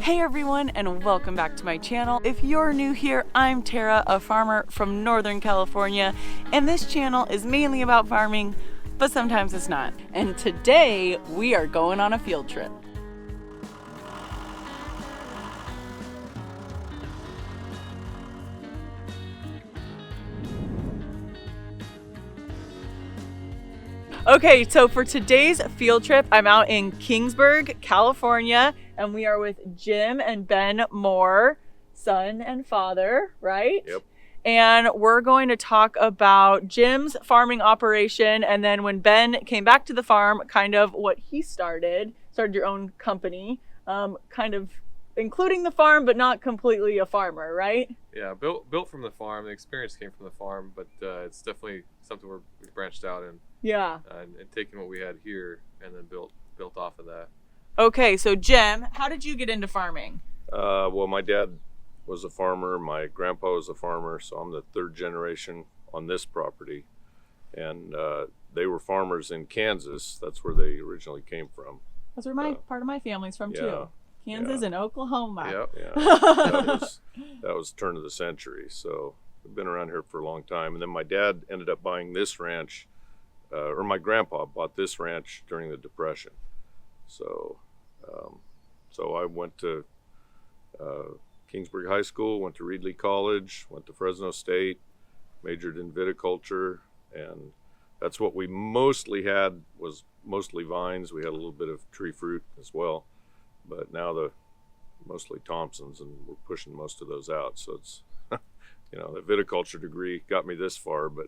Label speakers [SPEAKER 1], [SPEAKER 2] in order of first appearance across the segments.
[SPEAKER 1] Hey everyone, and welcome back to my channel. If you're new here, I'm Tara, a farmer from Northern California, and this channel is mainly about farming, but sometimes it's not. And today we are going on a field trip. Okay, so for today's field trip, I'm out in Kingsburg, California, and we are with Jim and Ben Moore, son and father, right?
[SPEAKER 2] Yep.
[SPEAKER 1] And we're going to talk about Jim's farming operation, and then when Ben came back to the farm, kind of what he started your own company, kind of including the farm, but not completely a farmer, right?
[SPEAKER 2] Yeah, built from the farm. The experience came from the farm, but it's definitely something we've branched out in.
[SPEAKER 1] Yeah.
[SPEAKER 2] And taken what we had here and then built off of that.
[SPEAKER 1] Okay, so Jim, how did you get into farming?
[SPEAKER 3] Well, my dad was a farmer. My grandpa was a farmer, so I'm the third generation on this property. And they were farmers in Kansas. That's where they originally came from.
[SPEAKER 1] That's where part of my family's from too. Kansas and Oklahoma.
[SPEAKER 2] Yep.
[SPEAKER 3] Yeah. That was turn of the century. So we've been around here for a long time. And then my dad ended up buying this ranch, or my grandpa bought this ranch during the Depression. So I went to Kingsburg High School, went to Reedley College, went to Fresno State, majored in viticulture, and that's what we mostly had, was mostly vines. We had a little bit of tree fruit as well, but now mostly Thompsons, and we're pushing most of those out. So it's, the viticulture degree got me this far, but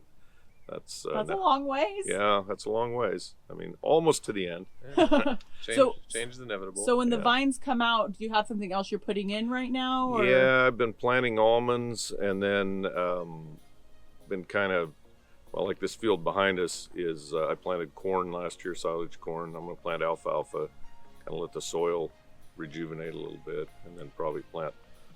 [SPEAKER 3] that's
[SPEAKER 1] a long ways.
[SPEAKER 3] Yeah, that's a long ways. I mean, almost to the end.
[SPEAKER 2] Yeah. Change is inevitable.
[SPEAKER 1] So when the vines come out, do you have something else you're putting in right now? Or?
[SPEAKER 3] Yeah, I've been planting almonds, and then been kind of, like this field behind us is, I planted corn last year, silage corn. I'm going to plant alfalfa, kind of let the soil rejuvenate a little bit, and then probably plant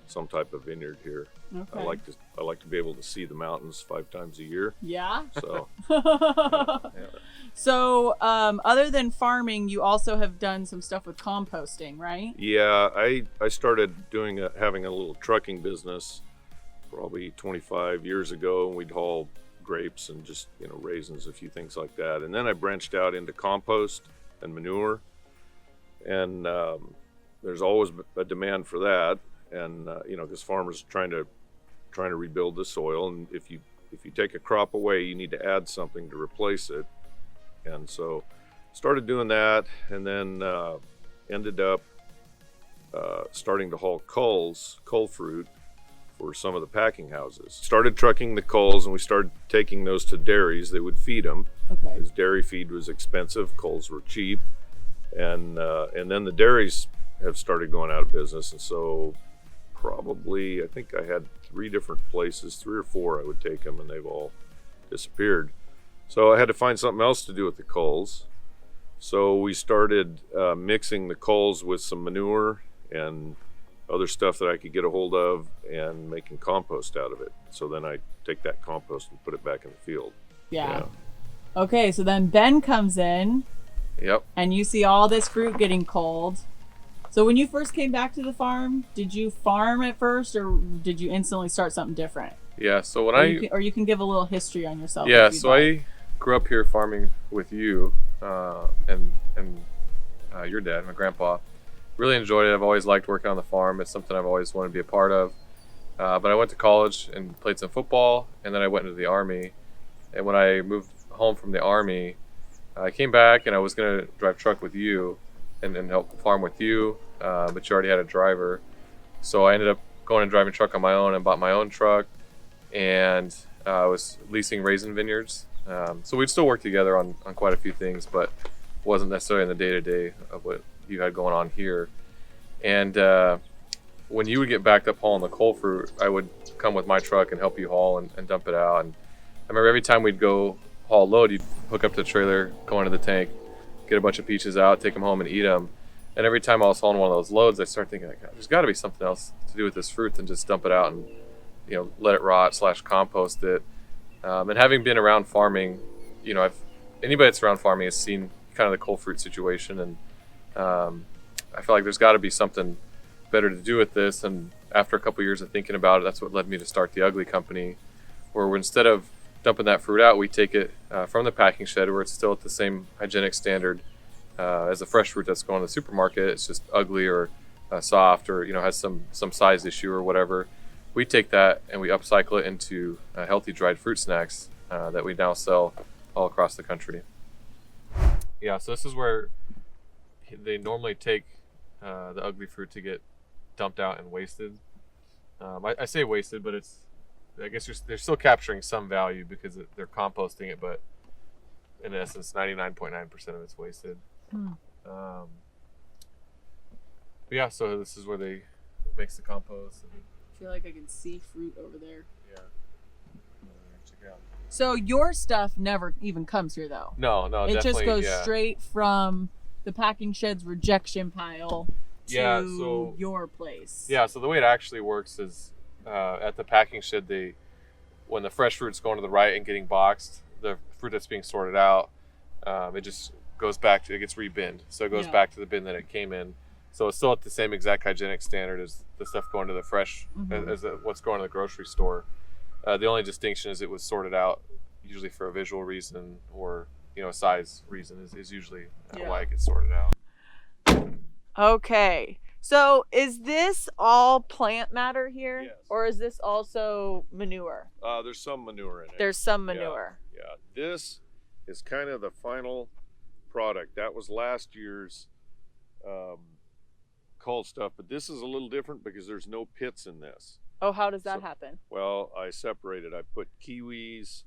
[SPEAKER 3] some type of vineyard here.
[SPEAKER 1] Okay.
[SPEAKER 3] I like to be able to see the mountains 5 times a year.
[SPEAKER 1] Yeah.
[SPEAKER 3] So.
[SPEAKER 2] Yeah.
[SPEAKER 1] So, other than farming, you also have done some stuff with composting, right?
[SPEAKER 3] Yeah, I started having a little trucking business probably 25 years ago, and we'd haul grapes and just raisins, a few things like that. And then I branched out into compost and manure, and there's always a demand for that. And because farmers are trying to rebuild the soil, and if you take a crop away, you need to add something to replace it. And so started doing that, and then ended up starting to haul cull fruit for some of the packing houses. Started trucking the culls, and we started taking those to dairies. They would feed them.
[SPEAKER 1] Okay.
[SPEAKER 3] Because dairy feed was expensive, culls were cheap, and then the dairies have started going out of business, and so probably, I think I had 3 different places, 3 or 4 I would take them, and they've all disappeared. So I had to find something else to do with the culls. So we started mixing the culls with some manure and other stuff that I could get a hold of, and making compost out of it. So then I take that compost and put it back in the field.
[SPEAKER 1] Yeah. Okay, so then Ben comes in.
[SPEAKER 2] Yep.
[SPEAKER 1] And you see all this fruit getting culled. So when you first came back to the farm, did you farm at first, or did you instantly start something different?
[SPEAKER 2] Yeah. So
[SPEAKER 1] you can give a little history on yourself.
[SPEAKER 2] Yeah. So I grew up here farming with you, and your dad, my grandpa. Really enjoyed it. I've always liked working on the farm. It's something I've always wanted to be a part of. But I went to college and played some football, and then I went into the Army. And when I moved home from the Army, I came back, and I was going to drive truck with you and help farm with you, but you already had a driver. So I ended up going and driving truck on my own, and bought my own truck, and I was leasing raisin vineyards. So we'd still work together on quite a few things, but wasn't necessarily in the day-to-day of what you had going on here. And when you would get backed up hauling the cull fruit, I would come with my truck and help you haul and dump it out. And I remember every time we'd go haul a load, you'd hook up to the trailer, go into the tank, get a bunch of peaches out, take them home and eat them. And every time I was hauling one of those loads, I started thinking, there's got to be something else to do with this fruit than just dump it out and let it rot / compost it. And having been around farming, anybody that's around farming has seen kind of the cull fruit situation, and I feel like there's got to be something better to do with this? And after a couple years of thinking about it, that's what led me to start the Ugly Company, where instead of dumping that fruit out, we take it from the packing shed where it's still at the same hygienic standard as the fresh fruit that's going to the supermarket. It's just ugly or soft, or has some size issue or whatever. We take that and we upcycle it into healthy dried fruit snacks that we now sell all across the country. Yeah, so this is where they normally take the ugly fruit to get dumped out and wasted. I say wasted, but I guess they're still capturing some value because they're composting it, but in essence, 99.9% of it's wasted. But yeah, so this is where they makes the compost.
[SPEAKER 1] I feel like I can see fruit over there.
[SPEAKER 2] Yeah. Check it out.
[SPEAKER 1] So your stuff never even comes here, though.
[SPEAKER 2] No,
[SPEAKER 1] It just
[SPEAKER 2] definitely,
[SPEAKER 1] goes straight from the packing shed's rejection pile to your place.
[SPEAKER 2] Yeah, so the way it actually works is at the packing shed, when the fresh fruit's going to the right and getting boxed, the fruit that's being sorted out, it just goes back it gets rebinned. So it goes back to the bin that it came in. So it's still at the same exact hygienic standard as the stuff going to the fresh, as what's going to the grocery store. The only distinction is it was sorted out usually for a visual reason or a size reason is usually why it gets sorted out.
[SPEAKER 1] Okay, so is this all plant matter here?
[SPEAKER 3] Yes.
[SPEAKER 1] Or is this also manure?
[SPEAKER 3] There's some manure in it.
[SPEAKER 1] There's some manure.
[SPEAKER 3] Yeah. This is kind of the final product. That was last year's cull stuff, but this is a little different because there's no pits in this.
[SPEAKER 1] Oh, how does that happen?
[SPEAKER 3] Well, I separated. I put kiwis,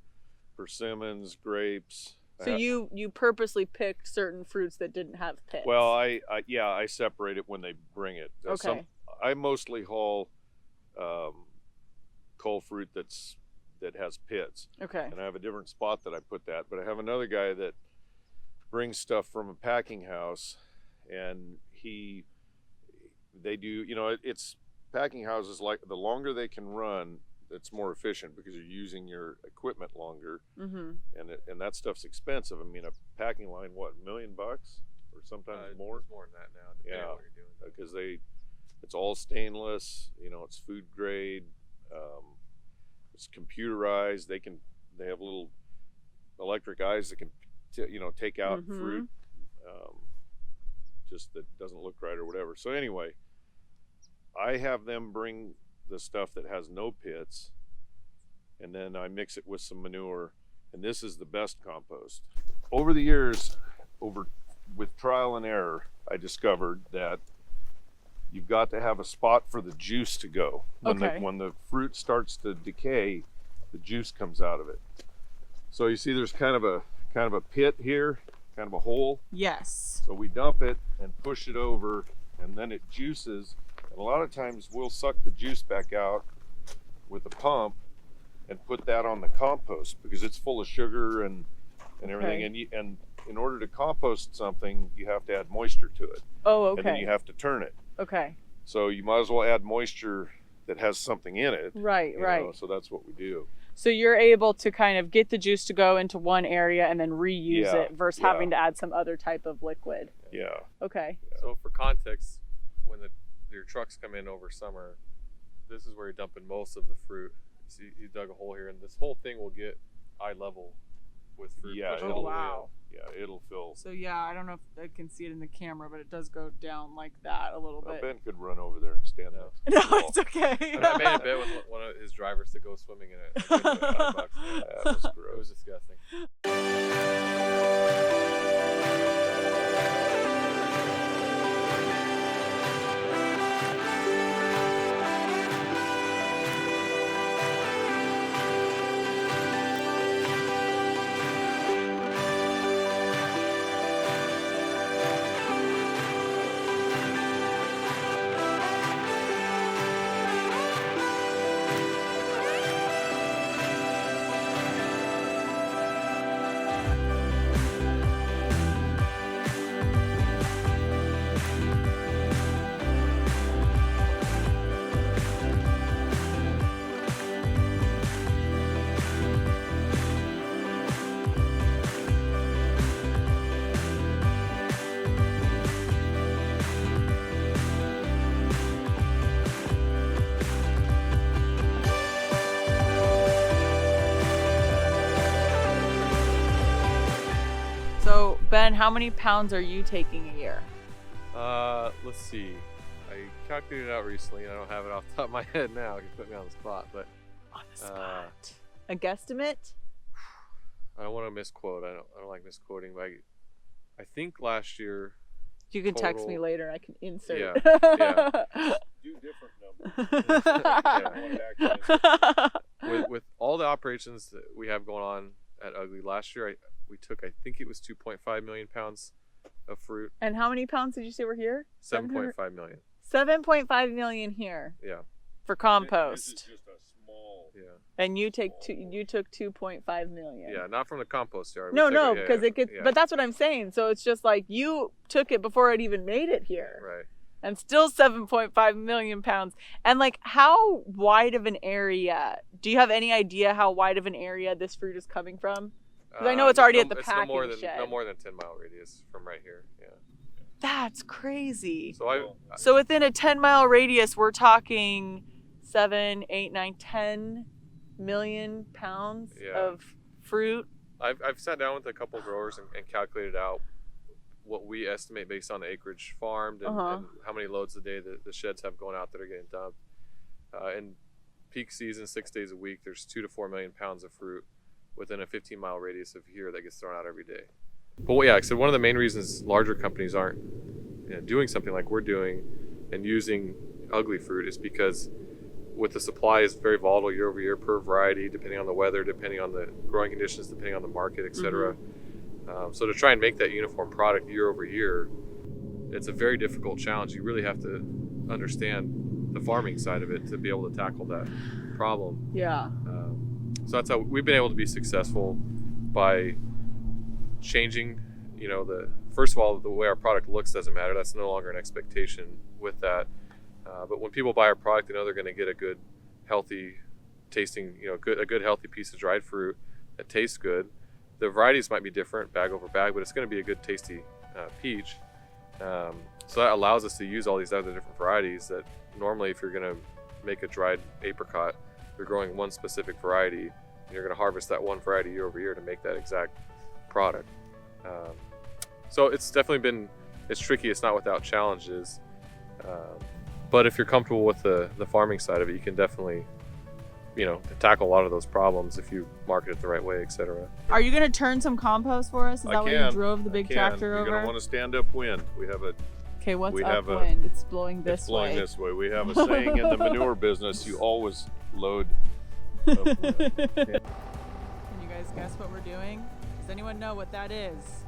[SPEAKER 3] persimmons, grapes.
[SPEAKER 1] So you purposely picked certain fruits that didn't have pits.
[SPEAKER 3] Well, I separate it when they bring it.
[SPEAKER 1] Okay.
[SPEAKER 3] I mostly haul cull fruit that has pits.
[SPEAKER 1] Okay.
[SPEAKER 3] And I have a different spot that I put that, but I have another guy that brings stuff from a packing house, and they do, it's packing houses, like the longer they can run, it's more efficient because you're using your equipment longer. And that stuff's expensive. I mean, a packing line, what, $1 million or sometimes more?
[SPEAKER 2] It's more than that now, depending on what you're doing.
[SPEAKER 3] Because it's all stainless, it's food grade, it's computerized. They have little electric eyes that can take out fruit just that doesn't look right or whatever. So anyway, I have them bring the stuff that has no pits, and then I mix it with some manure, and this is the best compost. Over the years, with trial and error, I discovered that you've got to have a spot for the juice to go. When the fruit starts to decay, the juice comes out of it. So you see there's kind of a pit here, kind of a hole.
[SPEAKER 1] Yes.
[SPEAKER 3] So we dump it and push it over, and then it juices. And a lot of times we'll suck the juice back out with a pump and put that on the compost because it's full of sugar and everything. And in order to compost something, you have to add moisture to it.
[SPEAKER 1] Oh, okay.
[SPEAKER 3] And then you have to turn it.
[SPEAKER 1] Okay.
[SPEAKER 3] So you might as well add moisture that has something in it.
[SPEAKER 1] Right.
[SPEAKER 3] So that's what we do.
[SPEAKER 1] So you're able to kind of get the juice to go into one area and then reuse it versus having to add some other type of liquid.
[SPEAKER 3] Yeah.
[SPEAKER 1] Okay.
[SPEAKER 2] So for context, when your trucks come in over summer, this is where you're dumping most of the fruit. So you dug a hole here, and this whole thing will get eye level with fruit.
[SPEAKER 3] Yeah. It'll fill.
[SPEAKER 1] So I don't know if I can see it in the camera, but it does go down like that a little bit.
[SPEAKER 3] Ben could run over there and stand up.
[SPEAKER 1] No, it's okay.
[SPEAKER 2] I made a bet with one of his drivers to go swimming in it. I gave him $100.
[SPEAKER 3] That was gross.
[SPEAKER 2] It was disgusting.
[SPEAKER 1] Ben, how many pounds are you taking a year?
[SPEAKER 2] Let's see. I calculated it out recently, and I don't have it off the top of my head now. You put me on the spot, but
[SPEAKER 1] On the spot. A guesstimate?
[SPEAKER 2] I don't want to misquote. I don't like misquoting, but I think last year.
[SPEAKER 1] You can text me
[SPEAKER 2] total-
[SPEAKER 1] later. I can insert.
[SPEAKER 2] Yeah, yeah.
[SPEAKER 3] Do different numbers.
[SPEAKER 2] With all the operations that we have going on at Ugly, last year we took, I think it was 2.5 million pounds of fruit.
[SPEAKER 1] And how many pounds did you say were here?
[SPEAKER 2] 7.5 million.
[SPEAKER 1] 7.5 million here
[SPEAKER 2] Yeah,
[SPEAKER 1] for
[SPEAKER 3] This
[SPEAKER 1] compost.
[SPEAKER 3] is just a small.
[SPEAKER 2] yeah,
[SPEAKER 1] And you took 2.5 million.
[SPEAKER 2] yeah. Not from the compost yard. We
[SPEAKER 1] No,
[SPEAKER 2] took
[SPEAKER 1] no,
[SPEAKER 2] yeah,
[SPEAKER 1] because
[SPEAKER 2] yeah,
[SPEAKER 1] it gets.
[SPEAKER 2] yeah,
[SPEAKER 1] But that's what I'm saying. So it's just like you took it before it even made it here,
[SPEAKER 2] right.
[SPEAKER 1] and still 7.5 million pounds. And like, how wide of an area? Do you have any idea how wide of an area this fruit is coming from? Because I know it's already at the packing shed.
[SPEAKER 2] No more than 10-mile radius from right here. Yeah.
[SPEAKER 1] That's crazy.
[SPEAKER 2] So
[SPEAKER 1] So within a 10-mile radius, we're talking 7, 8, 9, 10 million pounds
[SPEAKER 2] Yeah.
[SPEAKER 1] of fruit.
[SPEAKER 2] I've sat down with a couple growers and calculated out what we estimate based on the acreage farmed and how many loads a day the sheds have going out that are getting dumped. In peak season, 6 days a week, there's 2 to 4 million pounds of fruit within a 15-mile radius of here that gets thrown out every day. But yeah, so one of the main reasons larger companies aren't doing something like we're doing and using Ugly fruit is because with the supply is very volatile year over year per variety, depending on the weather, depending on the growing conditions, depending on the market, etc. So to try and make that uniform product year over year, it's a very difficult challenge. You really have to understand the farming side of it to be able to tackle that problem.
[SPEAKER 1] Yeah.
[SPEAKER 2] So that's how we've been able to be successful by changing, first of all, the way our product looks doesn't matter. That's no longer an expectation with that. But when people buy our product, they know they're going to get a good, healthy tasting, a good healthy piece of dried fruit that tastes good. The varieties might be different, bag over bag, but it's going to be a good, tasty peach. So that allows us to use all these other different varieties that normally, if you're going to make a dried apricot, you're growing one specific variety, and you're going to harvest that one variety year over year to make that exact product. So it's definitely it's tricky. It's not without challenges. But if you're comfortable with the farming side of it, you can definitely, tackle a lot of those problems if you market it the right way, etc.
[SPEAKER 1] Are you gonna turn some compost for us? Is that why you drove the big tractor over?
[SPEAKER 3] You're gonna want to stand upwind. We have a.
[SPEAKER 1] Okay, what's upwind? It's blowing this way.
[SPEAKER 3] It's blowing this way. We have a saying in the manure business: you always load upwind.
[SPEAKER 1] Can you guys guess what we're doing? Does anyone know what that is?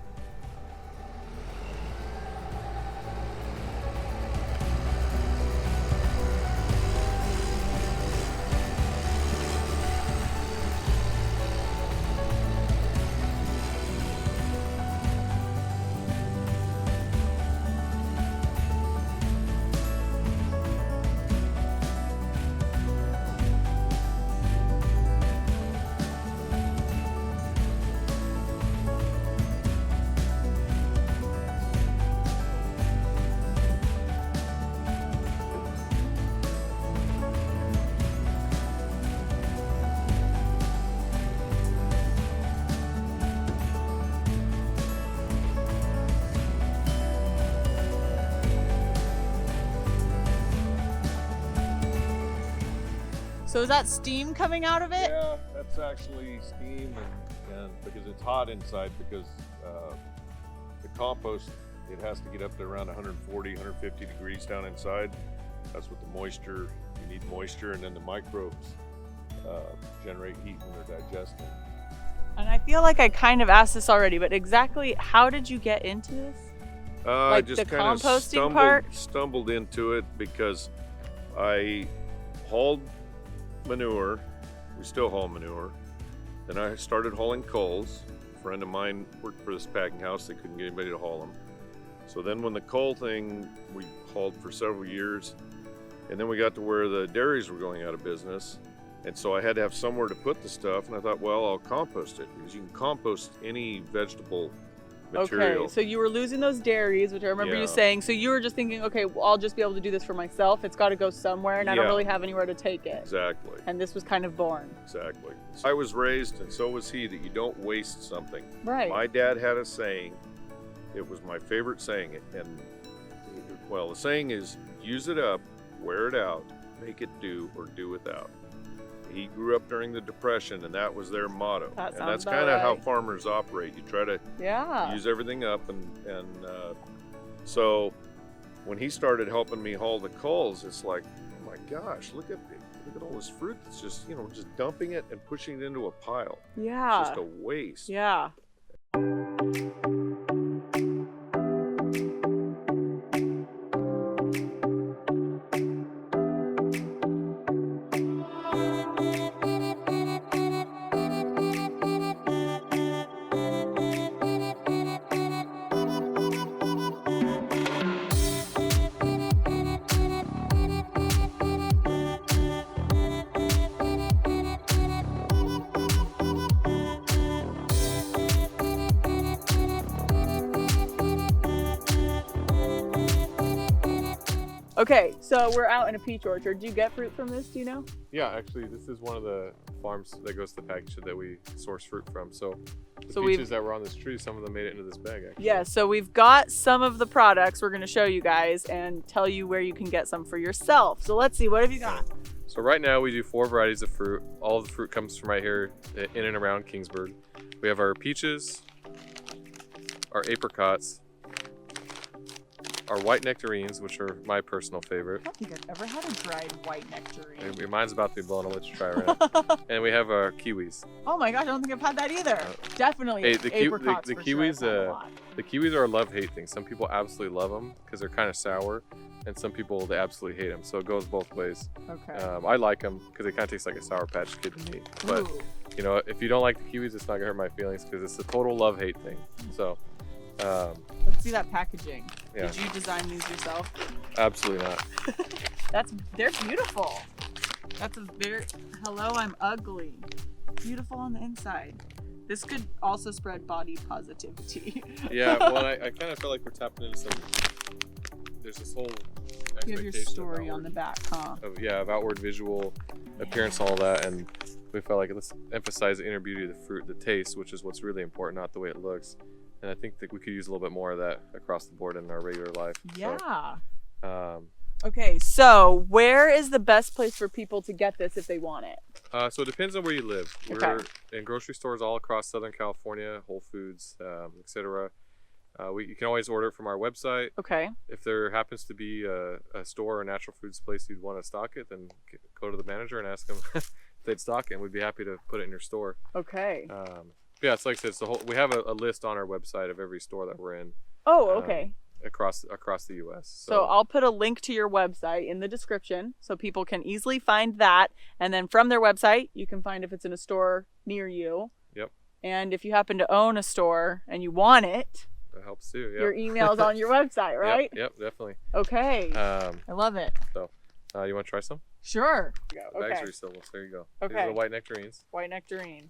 [SPEAKER 1] So is that steam coming out of it?
[SPEAKER 3] Yeah, that's actually steam, and because it's hot inside, because the compost, it has to get up to around 140, 150 degrees down inside. That's what the moisture, you need moisture, and then the microbes generate heat when they're digesting.
[SPEAKER 1] And I feel like I kind of asked this already, but exactly how did you get into this?
[SPEAKER 3] I just
[SPEAKER 1] the
[SPEAKER 3] kind of
[SPEAKER 1] composting part?
[SPEAKER 3] stumbled into it because I hauled manure. We still haul manure. Then I started hauling coals. A friend of mine worked for this packing house. They couldn't get anybody to haul them. So then when the coal thing, we hauled for several years. And then we got to where the dairies were going out of business. And so I had to have somewhere to put the stuff. And I thought, well, I'll compost it, because you can compost any vegetable material.
[SPEAKER 1] Okay, so you were losing those dairies, which I remember you
[SPEAKER 3] Yeah.
[SPEAKER 1] saying. So you were just thinking, okay, well, I'll just be able to do this for myself. It's got to go somewhere, and I don't
[SPEAKER 3] Yeah.
[SPEAKER 1] really have anywhere to take it.
[SPEAKER 3] Exactly.
[SPEAKER 1] And this was kind of born.
[SPEAKER 3] Exactly. I was raised, and so was he, that you don't waste something.
[SPEAKER 1] Right.
[SPEAKER 3] My dad had a saying, It was my favorite saying. And well, the saying is, use it up, wear it out, make it do, or do without. He grew up during the Depression, and that was their motto.
[SPEAKER 1] That
[SPEAKER 3] And
[SPEAKER 1] sounds
[SPEAKER 3] that's
[SPEAKER 1] about
[SPEAKER 3] kind of how
[SPEAKER 1] right.
[SPEAKER 3] farmers operate. You try to
[SPEAKER 1] Yeah.
[SPEAKER 3] use everything up, and so when he started helping me haul the culls, it's like, oh my gosh, look at all this fruit that's just, you know, just dumping it and pushing it into a pile.
[SPEAKER 1] Yeah.
[SPEAKER 3] It's just a waste.
[SPEAKER 1] Yeah. Okay, so we're out in a peach orchard. Do you get fruit from this? Do you know?
[SPEAKER 2] Yeah, actually, this is one of the farms that goes to the package that we source fruit from. So the
[SPEAKER 1] So we've-
[SPEAKER 2] peaches that were on this tree, some of them made it into this bag, actually.
[SPEAKER 1] Yeah, so we've got some of the products we're going to show you guys and tell you where you can get some for yourself. So let's see, what have you got?
[SPEAKER 2] So right now we do 4 varieties of fruit. All of the fruit comes from right here in and around Kingsburg. We have our peaches, our apricots, our white nectarines, which are my personal favorite.
[SPEAKER 1] I don't think I've ever had a dried white nectarine.
[SPEAKER 2] Your mind's about to be blown. I'll let you try it right now. And we have our kiwis.
[SPEAKER 1] Oh my gosh, I don't think I've had that either. Definitely
[SPEAKER 2] Hey, the
[SPEAKER 1] apricots
[SPEAKER 2] the
[SPEAKER 1] for sure,
[SPEAKER 2] kiwis,
[SPEAKER 1] I've had a lot.
[SPEAKER 2] The kiwis are a love-hate thing. Some people absolutely love them because they're kind of sour, and some people they absolutely hate them. So it goes both ways.
[SPEAKER 1] Okay.
[SPEAKER 2] I like them because they kind of taste like a Sour Patch Kid to me. But
[SPEAKER 1] Ooh.
[SPEAKER 2] you know, if you don't like the kiwis, it's not gonna hurt my feelings because it's a total love-hate thing. So,
[SPEAKER 1] Let's see that packaging.
[SPEAKER 2] yeah.
[SPEAKER 1] Did you design these yourself?
[SPEAKER 2] Absolutely not.
[SPEAKER 1] They're beautiful. That's a very, hello, I'm ugly. Beautiful on the inside. This could also spread body positivity.
[SPEAKER 2] Yeah. Well, I kind of feel like we're tapping into some. There's this whole
[SPEAKER 1] You have your
[SPEAKER 2] expectation of
[SPEAKER 1] story on
[SPEAKER 2] outward-
[SPEAKER 1] the back, huh?
[SPEAKER 2] of outward visual appearance, all that, and we felt like let's emphasize the inner beauty of the fruit, the taste, which is what's really important, not the way it looks. And I think that we could use a little bit more of that across the board in our regular life.
[SPEAKER 1] Yeah.
[SPEAKER 2] So,
[SPEAKER 1] Okay, so where is the best place for people to get this if they want it?
[SPEAKER 2] so it depends on where you live.
[SPEAKER 1] Okay.
[SPEAKER 2] We're in grocery stores all across Southern California, Whole Foods, etc. You can always order it from our website.
[SPEAKER 1] Okay.
[SPEAKER 2] If there happens to be a store or natural foods place you'd want to stock it, then go to the manager and ask them if they'd stock it, and we'd be happy to put it in your store.
[SPEAKER 1] Okay.
[SPEAKER 2] Yeah, it's like I said, it's the whole. We have a list on our website of every store that we're in
[SPEAKER 1] Oh, okay.
[SPEAKER 2] across the U.S.
[SPEAKER 1] So I'll put a link to your website in the description so people can easily find that. And then from their website, you can find if it's in a store near you.
[SPEAKER 2] Yep.
[SPEAKER 1] And if you happen to own a store and you want it,
[SPEAKER 2] that helps too. Yeah.
[SPEAKER 1] your email's on your website, right?
[SPEAKER 2] Yep, definitely.
[SPEAKER 1] Okay.
[SPEAKER 2] I
[SPEAKER 1] love it.
[SPEAKER 2] you want to try some?
[SPEAKER 1] Sure.
[SPEAKER 2] The
[SPEAKER 1] Okay.
[SPEAKER 2] bags are refillable. There you go. These
[SPEAKER 1] Okay.
[SPEAKER 2] are the white nectarines.
[SPEAKER 1] White nectarine.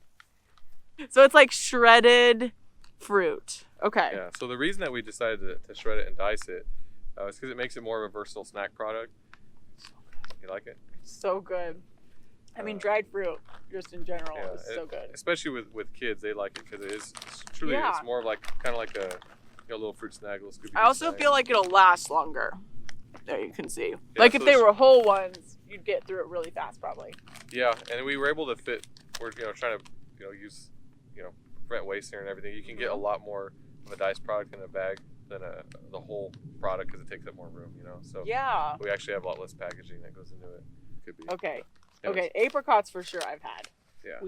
[SPEAKER 1] So it's like shredded fruit. Okay.
[SPEAKER 2] Yeah. So the reason that we decided to shred it and dice it is because it makes it more of a versatile snack product. You like it?
[SPEAKER 1] So good. I mean, dried fruit, just in general,
[SPEAKER 2] Yeah,
[SPEAKER 1] is so good.
[SPEAKER 2] Especially with kids, they like it because it's truly
[SPEAKER 1] Yeah.
[SPEAKER 2] it's more of like kind of like a little fruit snack, little Scooby-Doo
[SPEAKER 1] I also
[SPEAKER 2] snack.
[SPEAKER 1] feel like it'll last longer. There you can see.
[SPEAKER 2] Yeah,
[SPEAKER 1] Like
[SPEAKER 2] so
[SPEAKER 1] if they
[SPEAKER 2] it's-
[SPEAKER 1] were whole ones, you'd get through it really fast, probably.
[SPEAKER 2] Yeah, and we were able to fit. We're trying to use prevent waste here and everything. You can get a lot more of a diced product in a bag than the whole product because it takes up more room. So
[SPEAKER 1] Yeah.
[SPEAKER 2] we actually have a lot less packaging that goes into it. Could be.
[SPEAKER 1] Okay.
[SPEAKER 2] Anyways,
[SPEAKER 1] Okay. Apricots for sure. I've had.
[SPEAKER 2] Yeah.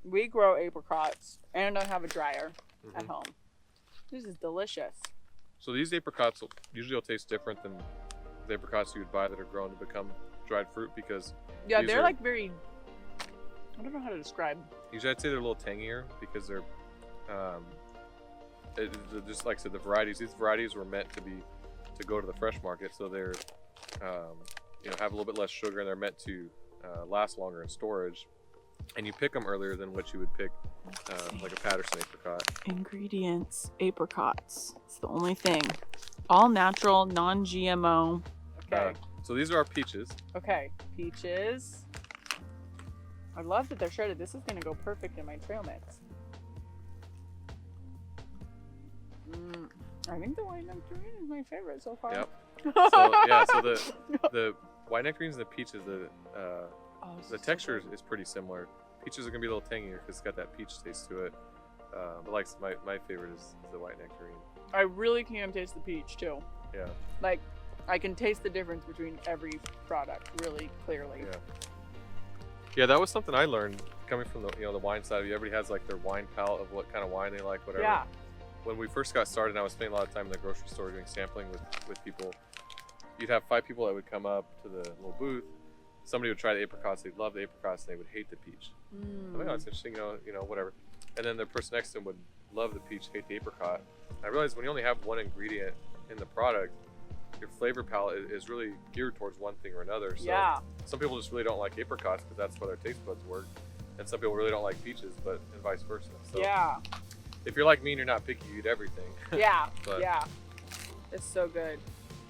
[SPEAKER 1] We grow apricots, and I have a dryer at
[SPEAKER 2] Mhm.
[SPEAKER 1] home. This is delicious.
[SPEAKER 2] So these apricots usually will taste different than the apricots you would buy that are grown to become dried fruit because
[SPEAKER 1] Yeah,
[SPEAKER 2] These
[SPEAKER 1] they're
[SPEAKER 2] are-
[SPEAKER 1] like very. I don't know how to describe.
[SPEAKER 2] usually I'd say they're a little tangier because they're just like I said, the varieties. These varieties were meant to go to the fresh market, so they're have a little bit less sugar and they're meant to last longer in storage. And you pick them earlier than what you would pick like a Patterson apricot.
[SPEAKER 1] Ingredients: apricots. It's the only thing. All natural, non-GMO. Okay.
[SPEAKER 2] So these are our peaches.
[SPEAKER 1] Okay. Peaches. I love that they're shredded. This is gonna go perfect in my trail mix. I think the white nectarine is my favorite so far.
[SPEAKER 2] Yep. So yeah, so the white nectarines and the peaches, the texture is pretty similar. Peaches are gonna be a little tangier because it's got that peach taste to it. But like my favorite is the white nectarine.
[SPEAKER 1] I really can taste the peach too.
[SPEAKER 2] Yeah.
[SPEAKER 1] Like, I can taste the difference between every product really clearly.
[SPEAKER 2] Yeah. Yeah, that was something I learned coming from the wine side of you. Everybody has like their wine palette of what kind of wine they like, whatever.
[SPEAKER 1] Yeah.
[SPEAKER 2] When we first got started, and I was spending a lot of time in the grocery store doing sampling with people. You'd have 5 people that would come up to the little booth. Somebody would try the apricots. They'd love the apricots, and they would hate the peach. I mean, oh, it's interesting, whatever. And then the person next to them would love the peach, hate the apricot. I realized when you only have one ingredient in the product, your flavor palette is really geared towards one thing or another. So
[SPEAKER 1] Yeah.
[SPEAKER 2] some people just really don't like apricots because that's where their taste buds work, and some people really don't like peaches, and vice versa. So
[SPEAKER 1] Yeah.
[SPEAKER 2] if you're like me and you're not picky, you eat everything.
[SPEAKER 1] Yeah.
[SPEAKER 2] But
[SPEAKER 1] Yeah. It's so good.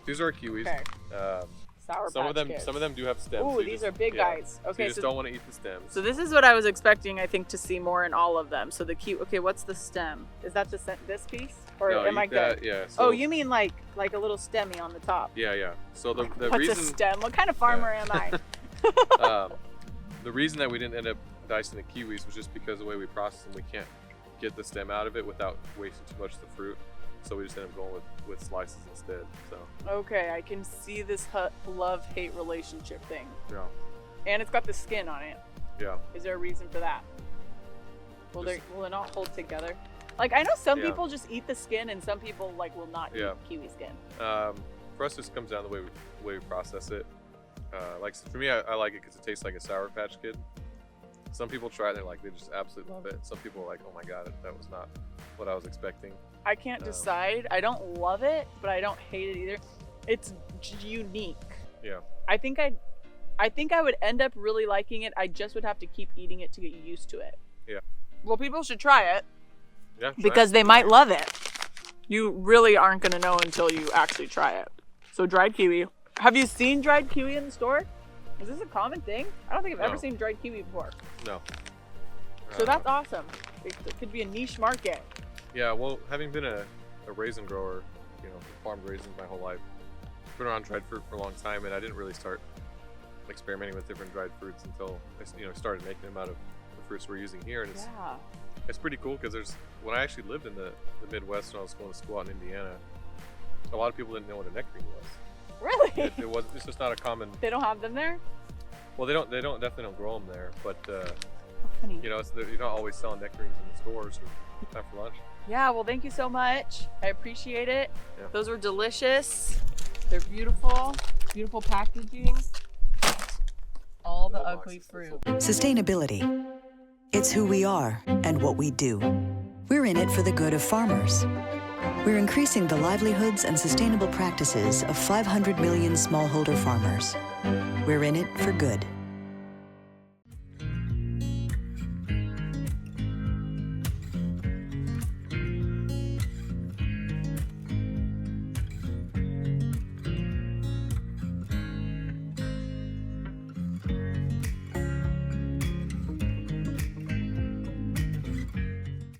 [SPEAKER 2] these are our kiwis.
[SPEAKER 1] Okay. Sour
[SPEAKER 2] Some of
[SPEAKER 1] Patch
[SPEAKER 2] them,
[SPEAKER 1] Kids.
[SPEAKER 2] some of them do have stems.
[SPEAKER 1] Ooh,
[SPEAKER 2] so you
[SPEAKER 1] these
[SPEAKER 2] just-
[SPEAKER 1] are big
[SPEAKER 2] yeah.
[SPEAKER 1] guys.
[SPEAKER 2] So
[SPEAKER 1] Okay,
[SPEAKER 2] you just don't want to eat the stems.
[SPEAKER 1] So this is what I was expecting, I think, to see more in all of them. So the kiwi. Okay, what's the stem? Is that just this piece, or
[SPEAKER 2] no,
[SPEAKER 1] am I good?
[SPEAKER 2] Yeah.
[SPEAKER 1] Oh,
[SPEAKER 2] So,
[SPEAKER 1] you mean like a little stemmy on the top?
[SPEAKER 2] Yeah. So the
[SPEAKER 1] What's a
[SPEAKER 2] reason
[SPEAKER 1] stem? What kind of farmer am I?
[SPEAKER 2] the reason that we didn't end up dicing the kiwis was just because of the way we process them. We can't get the stem out of it without wasting too much of the fruit. So we just ended up going with slices instead. So
[SPEAKER 1] Okay, I can see this love-hate relationship thing.
[SPEAKER 2] yeah.
[SPEAKER 1] And it's got the skin on it.
[SPEAKER 2] Yeah.
[SPEAKER 1] Is there a reason for that? Will
[SPEAKER 2] Just-
[SPEAKER 1] it not hold together? Like, I know some
[SPEAKER 2] Yeah.
[SPEAKER 1] people just eat the skin, and some people like will not
[SPEAKER 2] Yeah.
[SPEAKER 1] eat kiwi skin.
[SPEAKER 2] For us, it just comes down to the way we process it. Like for me, I like it because it tastes like a Sour Patch Kid. Some people try it and they just absolutely love it. Some people are like, oh my god, that was not what I was expecting.
[SPEAKER 1] I can't decide. I don't love it, but I don't hate it either. It's unique.
[SPEAKER 2] Yeah.
[SPEAKER 1] I think I would end up really liking it. I just would have to keep eating it to get used to it.
[SPEAKER 2] Yeah.
[SPEAKER 1] Well, people should try it
[SPEAKER 2] Yeah. Try
[SPEAKER 1] because
[SPEAKER 2] it.
[SPEAKER 1] they might love it. You really aren't going to know until you actually try it. So dried kiwi. Have you seen dried kiwi in the store? Is this a common thing? I don't think I've ever
[SPEAKER 2] No.
[SPEAKER 1] seen dried kiwi before.
[SPEAKER 2] No.
[SPEAKER 1] So that's awesome. It could be a niche market.
[SPEAKER 2] Yeah, well, having been a raisin grower, farmed raisins my whole life, been around dried fruit for a long time, and I didn't really start experimenting with different dried fruits until I started making them out of the fruits we're using here, and it's pretty cool because when I actually lived in the Midwest when I was going to school out in Indiana, a lot of people didn't know what a nectarine was.
[SPEAKER 1] Really?
[SPEAKER 2] It's just not a common.
[SPEAKER 1] They don't have them there?
[SPEAKER 2] Well, definitely don't grow them there, but
[SPEAKER 1] How funny.
[SPEAKER 2] you're not always selling nectarines in the stores or time for lunch.
[SPEAKER 1] Yeah, well, thank you so much. I appreciate it.
[SPEAKER 2] Yeah.
[SPEAKER 1] Those were delicious. They're beautiful. Beautiful packaging. All the
[SPEAKER 2] Little
[SPEAKER 1] ugly
[SPEAKER 2] boxes,
[SPEAKER 1] fruit.
[SPEAKER 4] Sustainability. It's who we are and what we do. We're in it for the good of farmers. We're increasing the livelihoods and sustainable practices of 500 million smallholder farmers. We're in it for good.